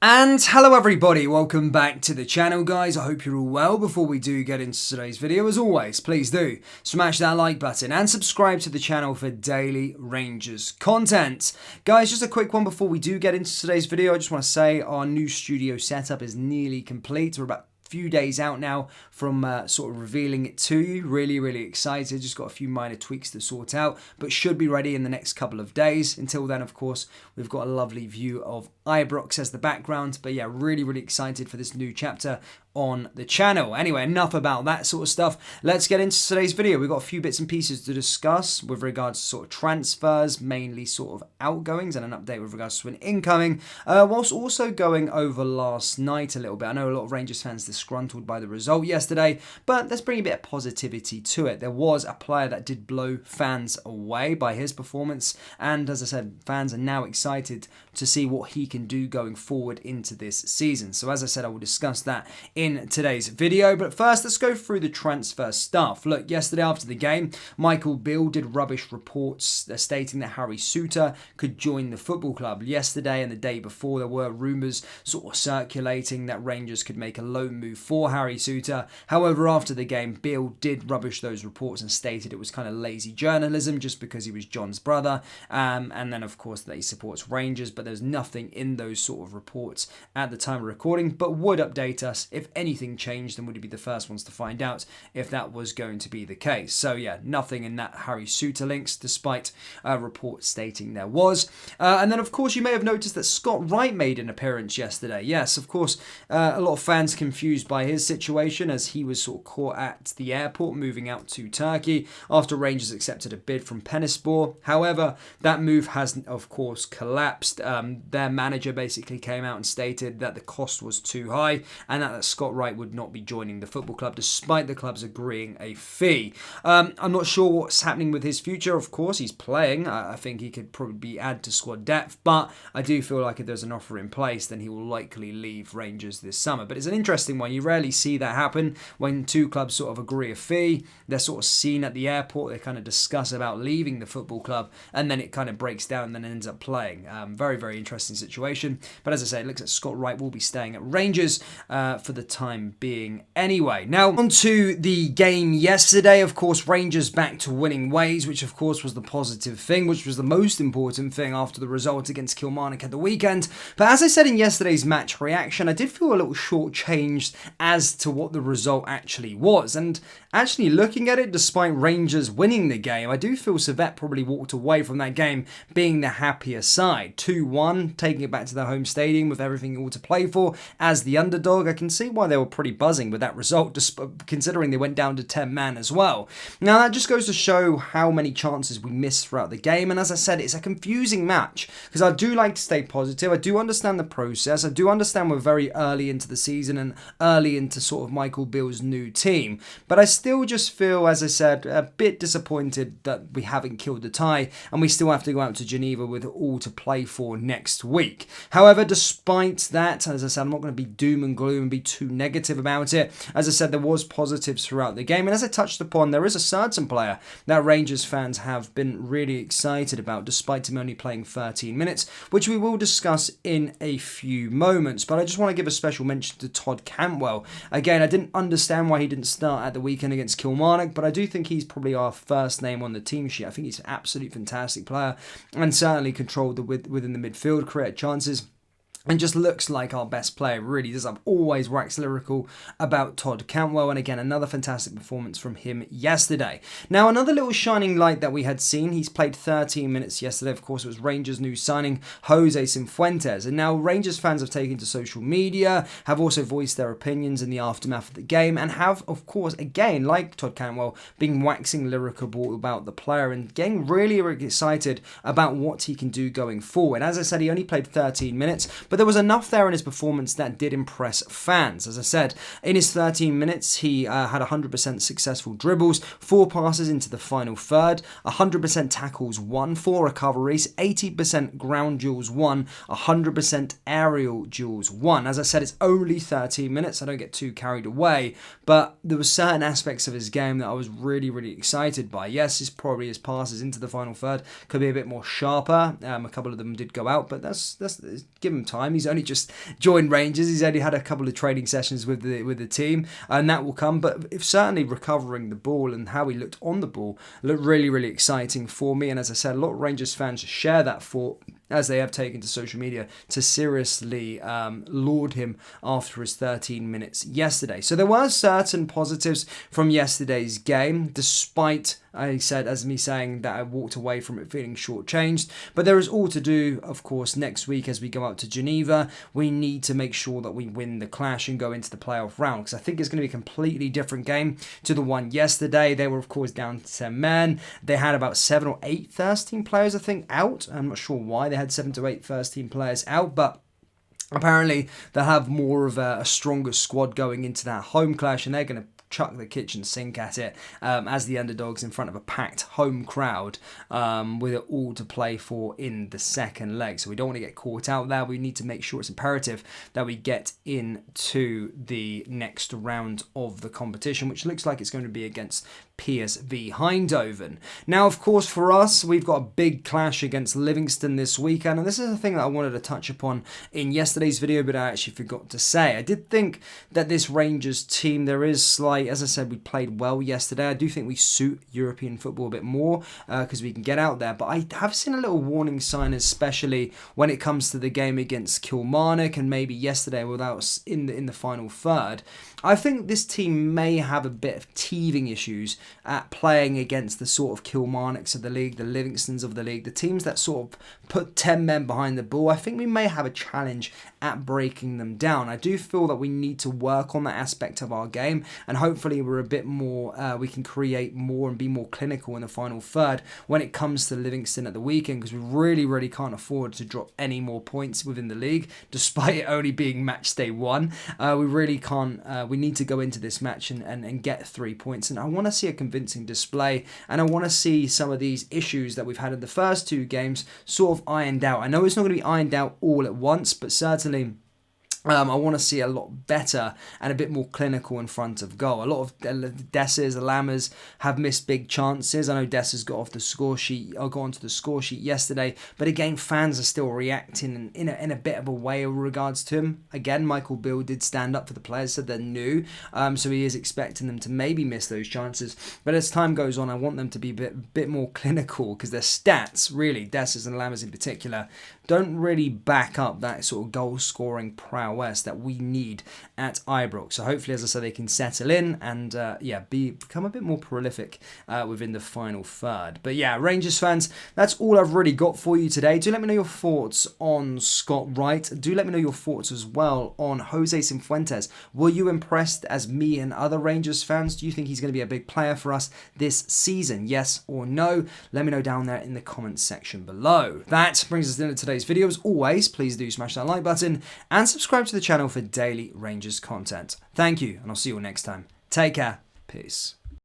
And hello everybody, welcome back to the channel guys. I hope you're all well. Before we do get into today's video, as always, please do smash that like button and subscribe to the channel for daily Rangers content. Guys, just a quick one before we do get into today's video. I just want to say our new studio setup is nearly complete. We're about few days out now from sort of revealing it to you. Really excited. Just got a few minor tweaks to sort out, but should be ready in the next couple of days. Until then, of course, we've got a lovely view of Ibrox as the background. But yeah, really excited for this new chapter on the channel. Anyway, enough about that sort of stuff. Let's get into today's video. We've got a few bits and pieces to discuss with regards to sort of transfers, mainly sort of outgoings, and an update with regards to an incoming, whilst also going over last night a little bit. I know a lot of Rangers fans disgruntled by the result yesterday, but let's bring a bit of positivity to it. There was a player that did blow fans away by his performance, and as I said, fans are now excited to see what he can do going forward into this season. So as I said, I will discuss that in today's video, but first let's go through the transfer stuff. Look, yesterday after the game, Michael Beale did rubbish reports stating that Harry Souttar could join the football club. Yesterday and the day before, there were rumours sort of circulating that Rangers could make a loan move for Harry Souttar. However, after the game, Beale did rubbish those reports and stated it was kind of lazy journalism just because he was John's brother, and then of course that he supports Rangers, but there's nothing in those sort of reports at the time of recording, but would update us if anything changed, and would be the first ones to find out if that was going to be the case. So yeah, nothing in that Harry Souttar links, despite reports stating there was. And then of course you may have noticed that Scott Wright made an appearance yesterday. Yes, of course, a lot of fans confused by his situation as he was sort of caught at the airport moving out to Turkey after Rangers accepted a bid from Pennyspor. However, that move has of course collapsed. Their manager basically came out and stated that the cost was too high and that Scott Wright would not be joining the football club despite the clubs agreeing a fee. I'm not sure what's happening with his future. Of course, he's playing. I think he could probably add to squad depth, but I do feel like if there's an offer in place, then he will likely leave Rangers this summer. But it's an interesting one. You rarely see that happen when two clubs sort of agree a fee. They're sort of seen at the airport. They kind of discuss about leaving the football club, and then it kind of breaks down and then ends up playing. Very interesting situation. But as I say, it looks like Scott Wright will be staying at Rangers for the time being anyway. Now, on to the game yesterday. Of course, Rangers back to winning ways, which of course was the positive thing, which was the most important thing after the result against Kilmarnock at the weekend. But as I said in yesterday's match reaction, I did feel a little shortchanged as to what the result actually was. And actually looking at it, despite Rangers winning the game, I do feel Servette probably walked away from that game being the happier side. 2-1, taking it back to their home stadium with everything all to play for as the underdog. I can see why they were pretty buzzing with that result, considering they went down to 10 man as well. Now that just goes to show how many chances we missed throughout the game, and as I said, it's a confusing match because I do like to stay positive. I do understand the process. I do understand we're very early into the season and early into sort of Michael Beale's new team, but I still just feel, as I said, a bit disappointed that we haven't killed the tie and we still have to go out to Geneva with all to play for next week. However, despite that, as I said, I'm not going to be doom and gloom and be too negative about it. As I said, there was positives throughout the game, and as I touched upon, there is a certain player that Rangers fans have been really excited about, despite him only playing 13 minutes, which we will discuss in a few moments. But I just want to give a special mention to Todd Cantwell. Again, I didn't understand why he didn't start at the weekend against Kilmarnock, but I do think he's probably our first name on the team sheet. I think he's an absolute fantastic player and certainly controlled within the midfield, create chances, and just looks like our best player, really does. I've always waxed lyrical about Todd Cantwell, and again, another fantastic performance from him yesterday. Now, another little shining light that we had seen, he's played 13 minutes yesterday. Of course, it was Rangers' new signing, Jose Cifuentes. And now Rangers fans have taken to social media, have also voiced their opinions in the aftermath of the game, and have, of course, again, like Todd Cantwell, been waxing lyrical about the player and getting really excited about what he can do going forward. As I said, he only played 13 minutes, but there was enough there in his performance that did impress fans. As I said, in his 13 minutes, he had 100% successful dribbles, 4 passes into the final third, 100% tackles won, 4 recoveries, 80% ground duels won, 100% aerial duels won. As I said, it's only 13 minutes. I don't get too carried away, but there were certain aspects of his game that I was really excited by. Yes, probably his passes into the final third could be a bit more sharper. A couple of them did go out, but that's give him time. time. He's only just joined Rangers. He's only had a couple of training sessions with the team, and that will come. But if certainly recovering the ball and how he looked on the ball looked really, really exciting for me. And as I said, a lot of Rangers fans share that thought, as they have taken to social media to seriously laud him after his 13 minutes yesterday. So there were certain positives from yesterday's game, despite I said, as me saying that I walked away from it feeling shortchanged. But there is all to do, of course, next week as we go out to Geneva. We need to make sure that we win the clash and go into the playoff round, because I think it's going to be a completely different game to the one yesterday. They were, of course, down to 10 men. They had about 7 or 8 first team players, I think, out. I'm not sure why they had 7 to 8 first team players out, but apparently they'll have more of a stronger squad going into that home clash, and they're going to chuck the kitchen sink at it as the underdogs in front of a packed home crowd with it all to play for in the second leg. So we don't want to get caught out there. We need to make sure it's imperative that we get into the next round of the competition, which looks like it's going to be against PSV Eindhoven. Now, of course, for us, we've got a big clash against Livingston this weekend, and this is a thing that I wanted to touch upon in yesterday's video, but I actually forgot to say. I did think that this Rangers team, there is slight, as I said, we played well yesterday. I do think we suit European football a bit more because we can get out there, but I have seen a little warning sign, especially when it comes to the game against Kilmarnock and maybe yesterday without in the final third. I think this team may have a bit of teething issues at playing against the sort of Kilmarnocks of the league, the Livingstons of the league, the teams that sort of put 10 men behind the ball. I think we may have a challenge at breaking them down. I do feel that we need to work on that aspect of our game, and hopefully we're a bit more, we can create more and be more clinical in the final third when it comes to Livingston at the weekend, because we really can't afford to drop any more points within the league, despite it only being match day 1. We really can't, we need to go into this match and get 3 points, and I want to see a convincing display, and I want to see some of these issues that we've had in the first 2 games sort of ironed out. I know it's not going to be ironed out all at once, but certainly I want to see a lot better and a bit more clinical in front of goal. A lot of Dessers, Lammers have missed big chances. I know Dessers got off the score sheet, or got onto the score sheet yesterday, but again, fans are still reacting in a bit of a way in regards to him. Again, Michael Beale did stand up for the players, said they're new, so he is expecting them to maybe miss those chances. But as time goes on, I want them to be a bit more clinical, because their stats, really, Dessers and Lammers in particular, don't really back up that sort of goal-scoring prowess that we need at Ibrox. So hopefully, as I said, they can settle in and become a bit more prolific within the final third. But yeah, Rangers fans, that's all I've really got for you today. Do let me know your thoughts on Scott Wright. Do let me know your thoughts as well on Jose Cifuentes. Were you impressed as me and other Rangers fans? Do you think he's going to be a big player for us this season? Yes or no? Let me know down there in the comments section below. That brings us to the end of today's video. As always, please do smash that like button and subscribe to the channel for daily Rangers content. Thank you, and I'll see you all next time. Take care. Peace.